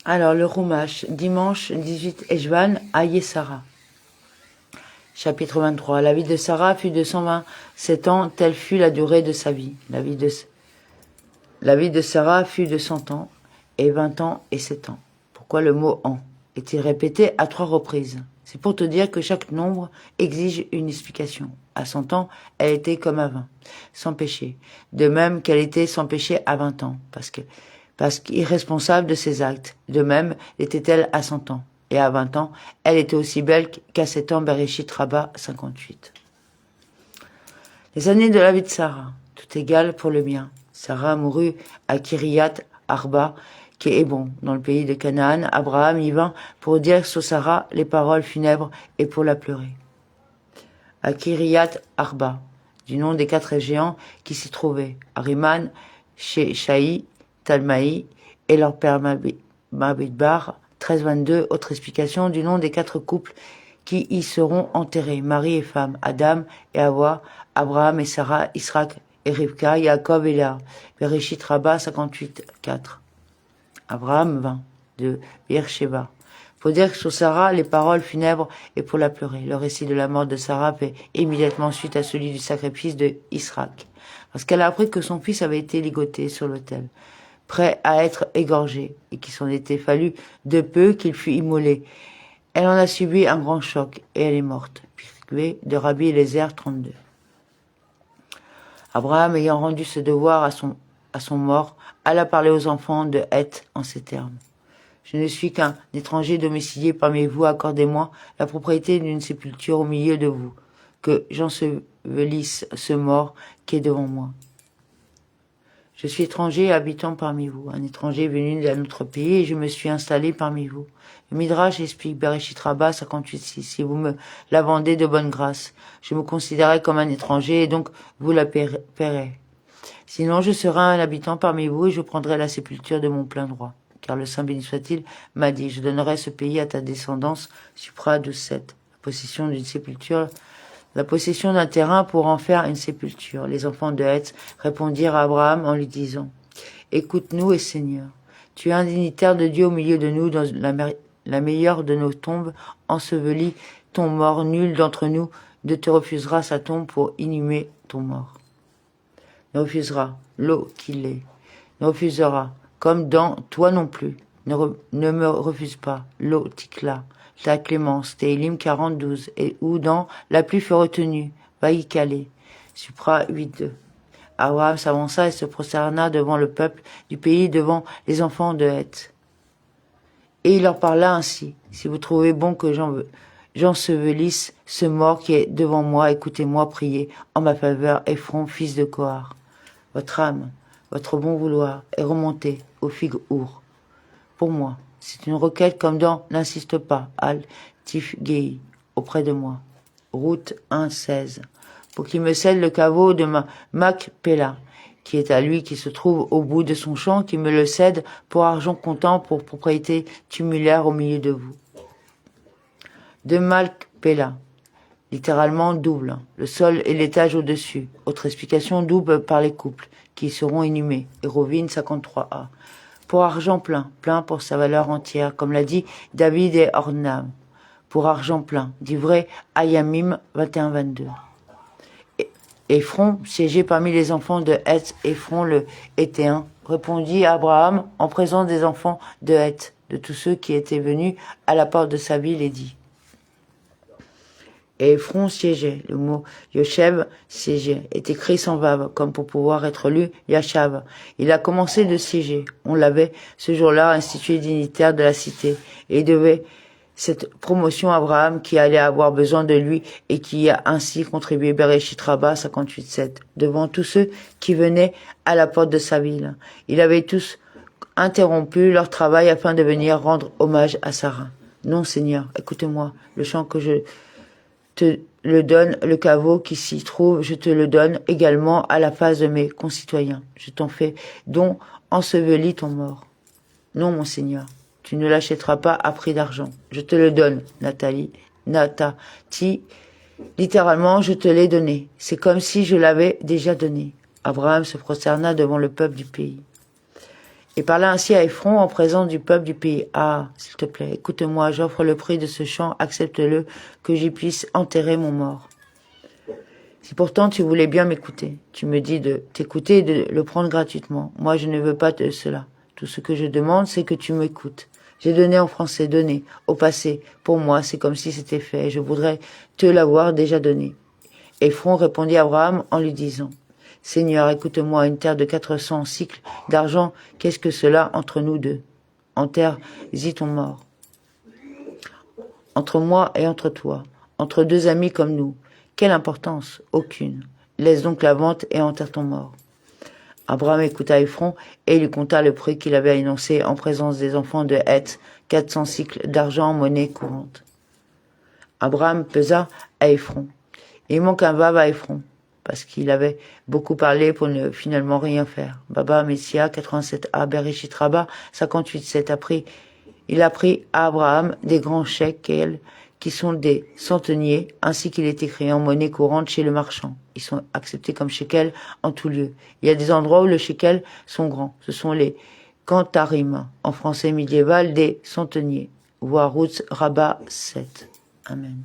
Alors, le Rumash, dimanche 18 Eshvan à Yessara. Chapitre 23. La vie de Sarah fut de 127 ans, telle fut la durée de sa vie. La vie de Sarah fut de 100 ans, et 20 ans et 7 ans. Pourquoi le mot an est-il répété à 3 reprises? C'est pour te dire que chaque nombre exige une explication. À 100 ans, elle était comme à 20, sans péché. De même qu'elle était sans péché à 20 ans, parce qu'irresponsable de ses actes. De même était-elle à 100 ans. Et à 20 ans, elle était aussi belle qu'à 7 ans, Bereshit Rabba 58. Les années de la vie de Sarah, tout égal pour le bien. Sarah mourut à Kiryat Arba, qui est Hébron, dans le pays de Canaan. Abraham y vint pour dire sur Sarah les paroles funèbres et pour la pleurer. À Kiryat Arba, du nom des 4 géants qui s'y trouvaient, Ariman, Sheshaï, Talmaï et leur père Mabidbar, 13-22, autre explication du nom des 4 couples qui y seront enterrés, mari et femme, Adam et Hawa, Abraham et Sarah, Israël et Rivka, Jacob et Léa, Bereshit Rabba 58-4. Abraham vint de Beersheba. Pour dire que sur Sarah, les paroles funèbres et pour la pleurer. Le récit de la mort de Sarah fait immédiatement suite à celui du sacrifice de Israël, parce qu'elle a appris que son fils avait été ligoté sur l'autel, prêt à être égorgé, et qu'il s'en était fallu de peu qu'il fût immolé. Elle en a subi un grand choc, et elle est morte. De Rabbi Eliezer 32. Abraham, ayant rendu ce devoir à son mort, alla parler aux enfants de Heth en ces termes. Je ne suis qu'un étranger domicilié parmi vous, accordez-moi la propriété d'une sépulture au milieu de vous, que j'ensevelisse ce mort qui est devant moi. Je suis étranger habitant parmi vous, un étranger venu d'un autre pays, et je me suis installé parmi vous. Le Midrash explique Bereshit Rabba 58-6. Si vous me la vendez de bonne grâce, je me considérerai comme un étranger, et donc vous la paierez. Sinon, je serai un habitant parmi vous, et je prendrai la sépulture de mon plein droit. Car le Saint béni soit-il m'a dit, je donnerai ce pays à ta descendance, Supra 12-7. La possession d'une sépulture, la possession d'un terrain pour en faire une sépulture. Les enfants de Heth répondirent à Abraham en lui disant, écoute-nous et Seigneur, tu es un dignitaire de Dieu au milieu de nous, dans la meilleure de nos tombes, ensevelis ton mort, nul d'entre nous ne te refusera sa tombe pour inhumer ton mort. Ne refusera l'eau qu'il est, ne refusera, comme dans toi non plus, ne me refuse pas l'eau tikla, ta clémence, Télim 40-12, et où dans la pluie fut retenue, Vaïkalé, Supra 8-2. Abraham s'avança et se prosterna devant le peuple du pays, devant les enfants de Heth. Et il leur parla ainsi, si vous trouvez bon que j'ensevelisse ce mort qui est devant moi, écoutez-moi prier en ma faveur, Ephron, fils de Kohar. Votre âme, votre bon vouloir est remonté au figue our. Pour moi, c'est une requête comme dans N'insiste pas, Al Tifgei, auprès de moi. Route 1-16. Pour qu'il me cède le caveau de ma Macpéla, qui est à lui, qui se trouve au bout de son champ, qui me le cède pour argent comptant, pour propriété tumulaire au milieu de vous. De Macpéla, littéralement double, le sol et l'étage au-dessus. Autre explication, double par les couples, qui seront inhumés. Hérovine 53a. Pour argent plein, plein pour sa valeur entière, comme l'a dit David et Ornam. Pour argent plein, dit vrai Ayamim 21-22. Ephron, siégé parmi les enfants de Heth, Ephron le Héthéen, répondit à Abraham en présence des enfants de Heth, de tous ceux qui étaient venus à la porte de sa ville, et dit. Et Ephron siégeait, le mot Yoshev siégeait, est écrit sans vav, comme pour pouvoir être lu Yashav. Il a commencé de siéger. On l'avait ce jour-là institué dignitaire de la cité, et il devait cette promotion à Abraham qui allait avoir besoin de lui et qui a ainsi contribué Bereshit Rabba 58-7 devant tous ceux qui venaient à la porte de sa ville. Ils avaient tous interrompu leur travail afin de venir rendre hommage à Sarah. Non, Seigneur, écoute-moi, le chant que je te le donne, le caveau qui s'y trouve, je te le donne également à la face de mes concitoyens. Je t'en fais don, ensevelis ton mort. Non, mon Seigneur, tu ne l'achèteras pas à prix d'argent. Je te le donne, Natati, Littéralement, je te l'ai donné. C'est comme si je l'avais déjà donné. Abraham se prosterna devant le peuple du pays et parla ainsi à Ephron en présence du peuple du pays. Ah, s'il te plaît, écoute-moi, j'offre le prix de ce champ, accepte-le, que j'y puisse enterrer mon mort. Si pourtant tu voulais bien m'écouter, tu me dis de t'écouter et de le prendre gratuitement. Moi, je ne veux pas de cela. Tout ce que je demande, c'est que tu m'écoutes. J'ai donné en français, donné, au passé. Pour moi, c'est comme si c'était fait. Je voudrais te l'avoir déjà donné. Ephron répondit à Abraham en lui disant, Seigneur, écoute-moi, une terre de 400 cycles d'argent, qu'est-ce que cela entre nous deux? Enterre-y ton mort. Entre moi et entre toi, entre deux amis comme nous, quelle importance? Aucune. Laisse donc la vente et enterre ton mort. Abraham écouta Ephron et lui compta le prix qu'il avait énoncé en présence des enfants de Heth, 400 cycles d'argent en monnaie courante. Abraham pesa à Ephron. Il manque un vav à Ephron, parce qu'il avait beaucoup parlé pour ne finalement rien faire. Baba Messia, 87a, Bereshit Rabba, 58.7, il a pris à Abraham des grands shekels, qui sont des centeniers, ainsi qu'il est écrit en monnaie courante chez le marchand. Ils sont acceptés comme shekels en tout lieu. Il y a des endroits où le shekel sont grands. Ce sont les kantarim, en français médiéval, des centeniers. Voir Ruth Rabba 7. Amen.